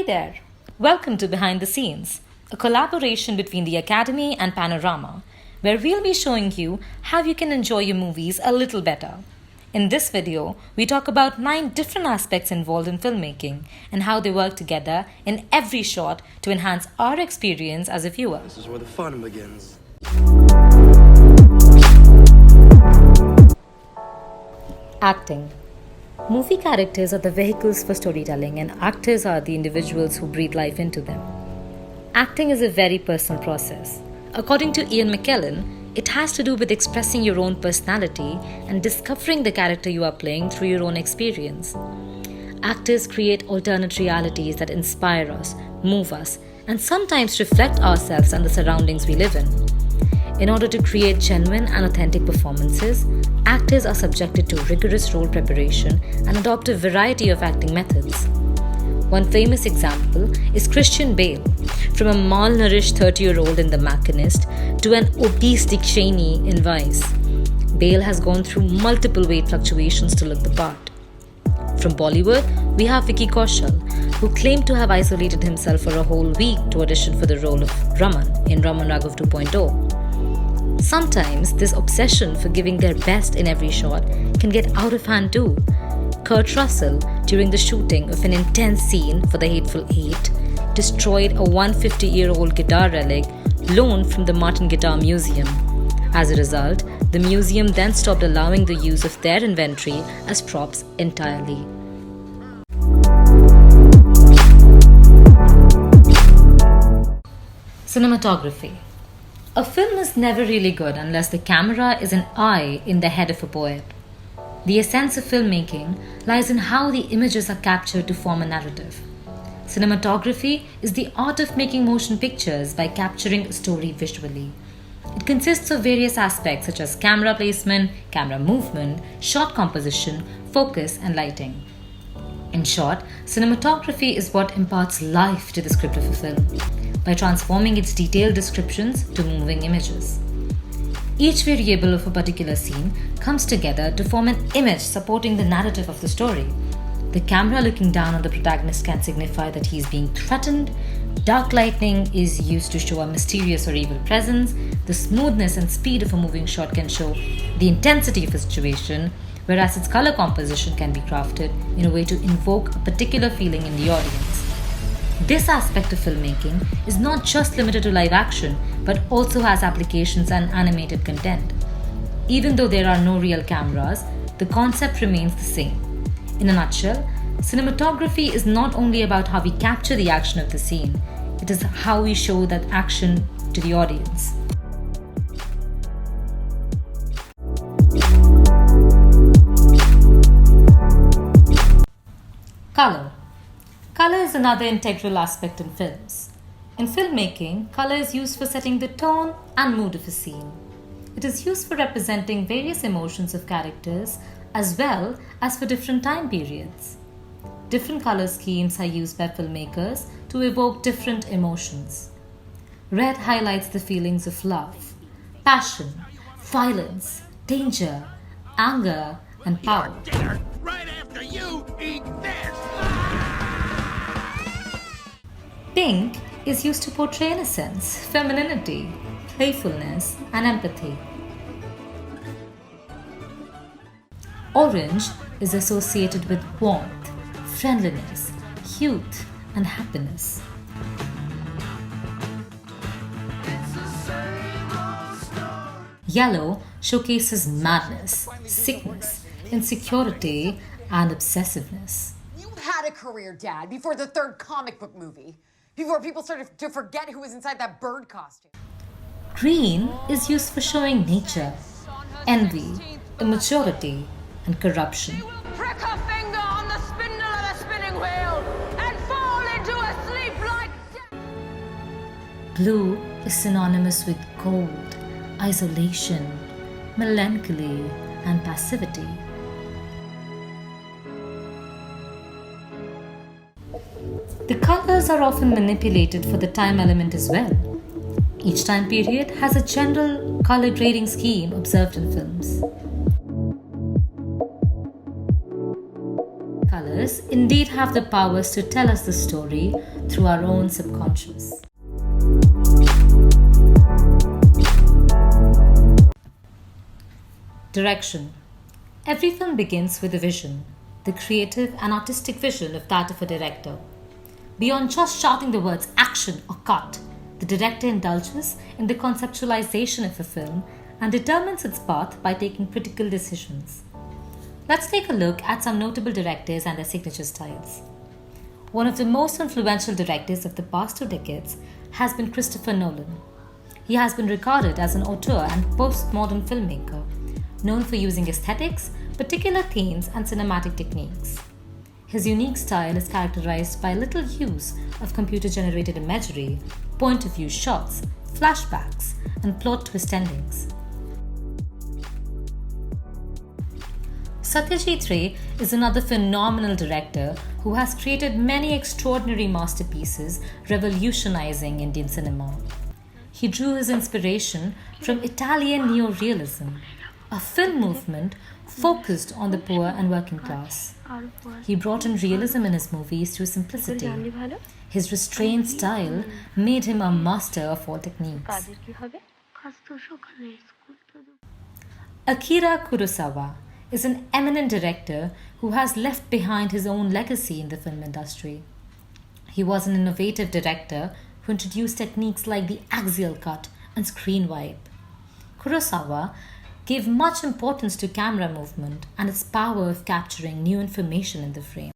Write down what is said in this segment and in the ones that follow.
Hey there! Welcome to Behind the Scenes, a collaboration between the Academy and Panorama, where we'll be showing you how you can enjoy your movies a little better. In this video, we talk about 9 different aspects involved in filmmaking and how they work together in every shot to enhance our experience as a viewer. This is where the fun begins. Acting. Movie characters are the vehicles for storytelling, and actors are the individuals who breathe life into them. Acting is a very personal process. According to Ian McKellen, it has to do with expressing your own personality and discovering the character you are playing through your own experience. Actors create alternate realities that inspire us, move us, and sometimes reflect ourselves and the surroundings we live in. In order to create genuine and authentic performances, actors are subjected to rigorous role preparation and adopt a variety of acting methods. One famous example is Christian Bale, from a malnourished 30-year-old in The Machinist to an obese Dick Cheney in Vice. Bale has gone through multiple weight fluctuations to look the part. From Bollywood, we have Vicky Kaushal, who claimed to have isolated himself for a whole week to audition for the role of Raman in Raman Raghav 2.0. Sometimes this obsession for giving their best in every shot can get out of hand too. Kurt Russell, during the shooting of an intense scene for The Hateful Eight, destroyed a 150-year-old guitar relic loaned from the Martin Guitar Museum. As a result, the museum then stopped allowing the use of their inventory as props entirely. Cinematography. A film is never really good unless the camera is an eye in the head of a poet. The essence of filmmaking lies in how the images are captured to form a narrative. Cinematography is the art of making motion pictures by capturing a story visually. It consists of various aspects such as camera placement, camera movement, shot composition, focus, and lighting. In short, cinematography is what imparts life to the script of a film, by transforming its detailed descriptions to moving images. Each variable of a particular scene comes together to form an image supporting the narrative of the story. The camera looking down on the protagonist can signify that he is being threatened. Dark lighting is used to show a mysterious or evil presence. The smoothness and speed of a moving shot can show the intensity of a situation, whereas its color composition can be crafted in a way to invoke a particular feeling in the audience. This aspect of filmmaking is not just limited to live action, but also has applications and animated content. Even though there are no real cameras, the concept remains the same. In a nutshell, cinematography is not only about how we capture the action of the scene, it is how we show that action to the audience. Color. Color is another integral aspect in films. In filmmaking, color is used for setting the tone and mood of a scene. It is used for representing various emotions of characters as well as for different time periods. Different color schemes are used by filmmakers to evoke different emotions. Red highlights the feelings of love, passion, violence, danger, anger, and power. Dinner right after you eat this. Pink is used to portray innocence, femininity, playfulness, and empathy. Orange is associated with warmth, friendliness, youth, and happiness. Yellow showcases madness, sickness, insecurity, and obsessiveness. You had a career, Dad, before the 3rd comic book movie. Before people started to forget who was inside that bird costume. Green is used for showing nature, envy, immaturity, and corruption. Prick a finger on the spindle of the spinning wheel and fall into a sleep like death. Blue is synonymous with cold, isolation, melancholy, and passivity. The colors are often manipulated for the time element as well. Each time period has a general color grading scheme observed in films. Colors storytellers indeed have the powers to tell us the story through our own subconscious. Direction. Every film begins with a vision, the creative and artistic vision of that of a director. Beyond just shouting the words action or cut, the director indulges in the conceptualization of a film and determines its path by taking critical decisions. Let's take a look at some notable directors and their signature styles. One of the most influential directors of the past 2 decades has been Christopher Nolan. He has been regarded as an auteur and postmodern filmmaker, known for using aesthetics, particular themes, and cinematic techniques. His unique style is characterized by little use of computer-generated imagery, point-of-view shots, flashbacks, and plot twist endings. Satyajit Ray is another phenomenal director who has created many extraordinary masterpieces revolutionizing Indian cinema. He drew his inspiration from Italian neorealism, a film movement focused on the poor and working class. He brought in realism in his movies through simplicity. His restrained style made him a master of all techniques. Akira Kurosawa is an eminent director who has left behind his own legacy in the film industry. He was an innovative director who introduced techniques like the axial cut and screen wipe. Kurosawa gave much importance to camera movement and its power of capturing new information in the frame.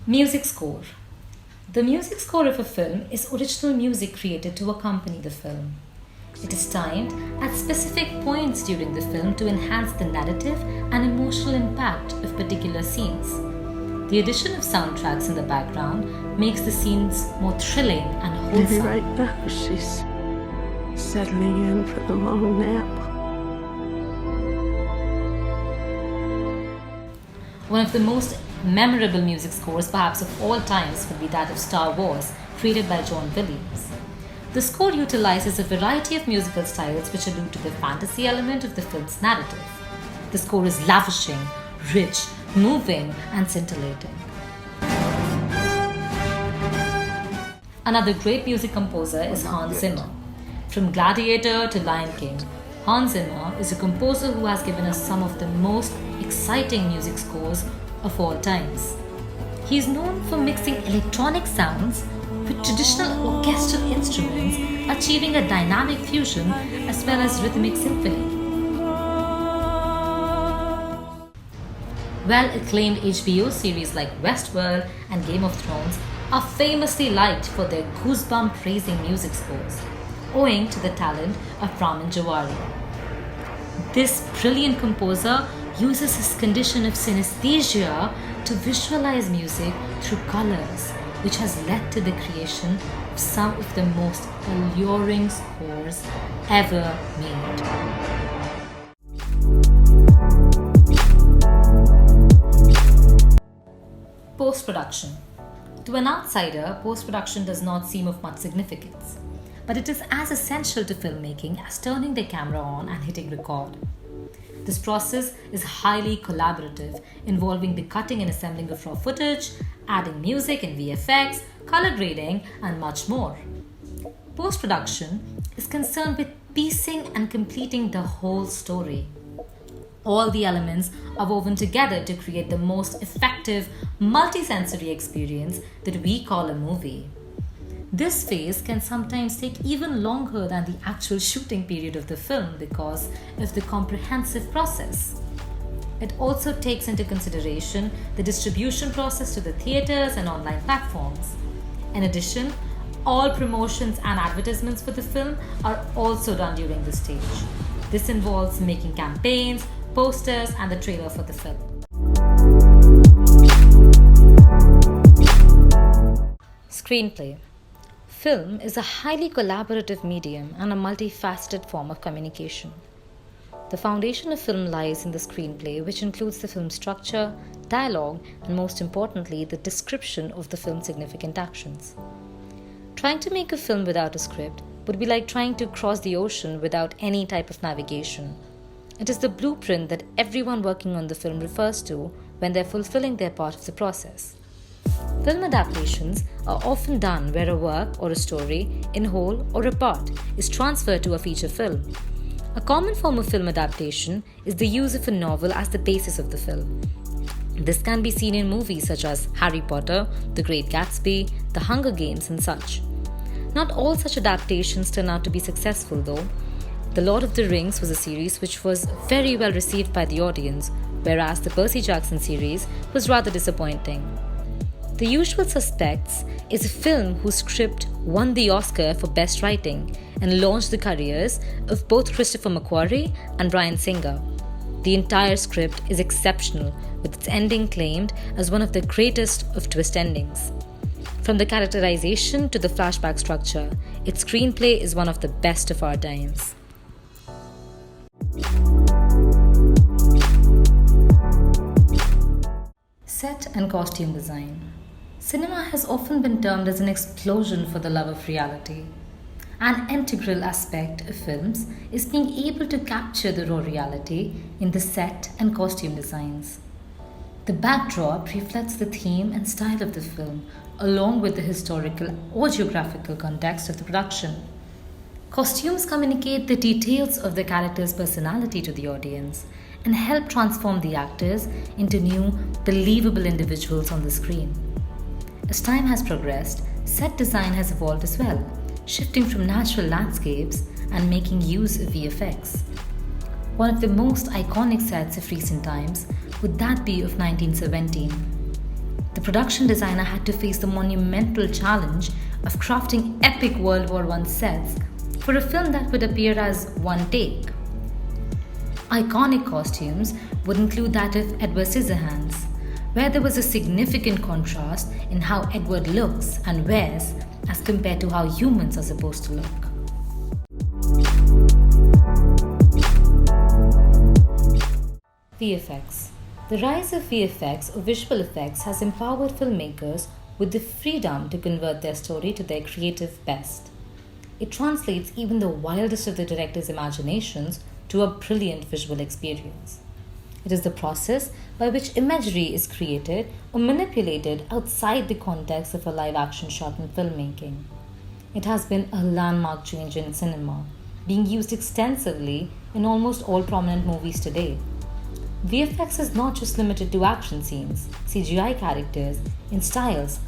Music score. The music score of a film is original music created to accompany the film. It is timed at specific points during the film to enhance the narrative and emotional impact of particular scenes. The addition of soundtracks in the background makes the scenes more thrilling and wholesome. Right now, she's settling in for the long nap. One of the most memorable music scores perhaps of all times would be that of Star Wars, created by John Williams. The score utilizes a variety of musical styles which allude to the fantasy element of the film's narrative. The score is lavishing, rich, moving, and scintillating. Another great music composer is Hans Zimmer. From Gladiator to Lion King, Hans Zimmer is a composer who has given us some of the most exciting music scores of all times. He is known for mixing electronic sounds with traditional orchestral instruments, achieving a dynamic fusion as well as rhythmic symphony. Well-acclaimed HBO series like Westworld and Game of Thrones are famously liked for their goosebump-raising music scores, owing to the talent of Ramin Djawadi. This brilliant composer uses his condition of synesthesia to visualize music through colors, which has led to the creation of some of the most alluring scores ever made. Post-production. To an outsider, post-production does not seem of much significance, but it is as essential to filmmaking as turning the camera on and hitting record. This process is highly collaborative, involving the cutting and assembling of raw footage, adding music and VFX, color grading, and much more. Post-production is concerned with piecing and completing the whole story. All the elements are woven together to create the most effective multi-sensory experience that we call a movie. This phase can sometimes take even longer than the actual shooting period of the film because of the comprehensive process. It also takes into consideration the distribution process to the theaters and online platforms. In addition, all promotions and advertisements for the film are also done during this stage. This involves making campaigns, posters, and the trailer for the film. Screenplay. Film is a highly collaborative medium and a multifaceted form of communication. The foundation of film lies in the screenplay, which includes the film structure, dialogue, and most importantly, the description of the film's significant actions. Trying to make a film without a script would be like trying to cross the ocean without any type of navigation. It is the blueprint that everyone working on the film refers to when they're fulfilling their part of the process. Film adaptations are often done where a work or a story, in whole or a part, is transferred to a feature film. A common form of film adaptation is the use of a novel as the basis of the film. This can be seen in movies such as Harry Potter, The Great Gatsby, The Hunger Games, and such. Not all such adaptations turn out to be successful though. The Lord of the Rings was a series which was very well received by the audience, whereas the Percy Jackson series was rather disappointing. The Usual Suspects is a film whose script won the Oscar for Best Writing and launched the careers of both Christopher McQuarrie and Bryan Singer. The entire script is exceptional, with its ending claimed as one of the greatest of twist endings. From the characterization to the flashback structure, its screenplay is one of the best of our times. Set and costume design. Cinema has often been termed as an explosion for the love of reality. An integral aspect of films is being able to capture the raw reality in the set and costume designs. The backdrop reflects the theme and style of the film, along with the historical or geographical context of the production. Costumes communicate the details of the character's personality to the audience and help transform the actors into new, believable individuals on the screen. As time has progressed, set design has evolved as well, shifting from natural landscapes and making use of VFX. One of the most iconic sets of recent times would that be of 1917. The production designer had to face the monumental challenge of crafting epic World War I sets for a film that would appear as one take. Iconic costumes would include that of Edward Scissorhands, where there was a significant contrast in how Edward looks and wears as compared to how humans are supposed to look. VFX. The rise of VFX or visual effects has empowered filmmakers with the freedom to convert their story to their creative best. It translates even the wildest of the director's imaginations to a brilliant visual experience. It is the process by which imagery is created or manipulated outside the context of a live-action shot in filmmaking. It has been a landmark change in cinema, being used extensively in almost all prominent movies today. VFX is not just limited to action scenes, CGI characters, and styles,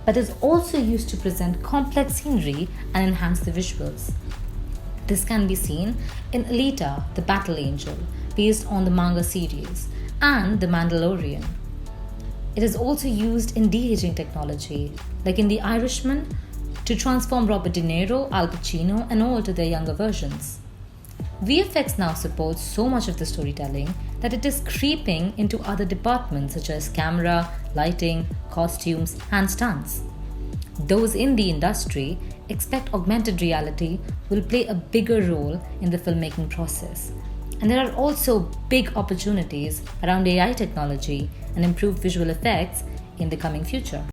but is also used to present complex scenery and enhance the visuals. This can be seen in Alita, the Battle Angel, based on the manga series, and The Mandalorian. It is also used in de-aging technology, like in The Irishman, to transform Robert De Niro, Al Pacino, and all to their younger versions. VFX now supports so much of the storytelling that it is creeping into other departments such as camera, lighting, costumes, and stunts. Those in the industry expect augmented reality will play a bigger role in the filmmaking process. And there are also big opportunities around AI technology and improved visual effects in the coming future.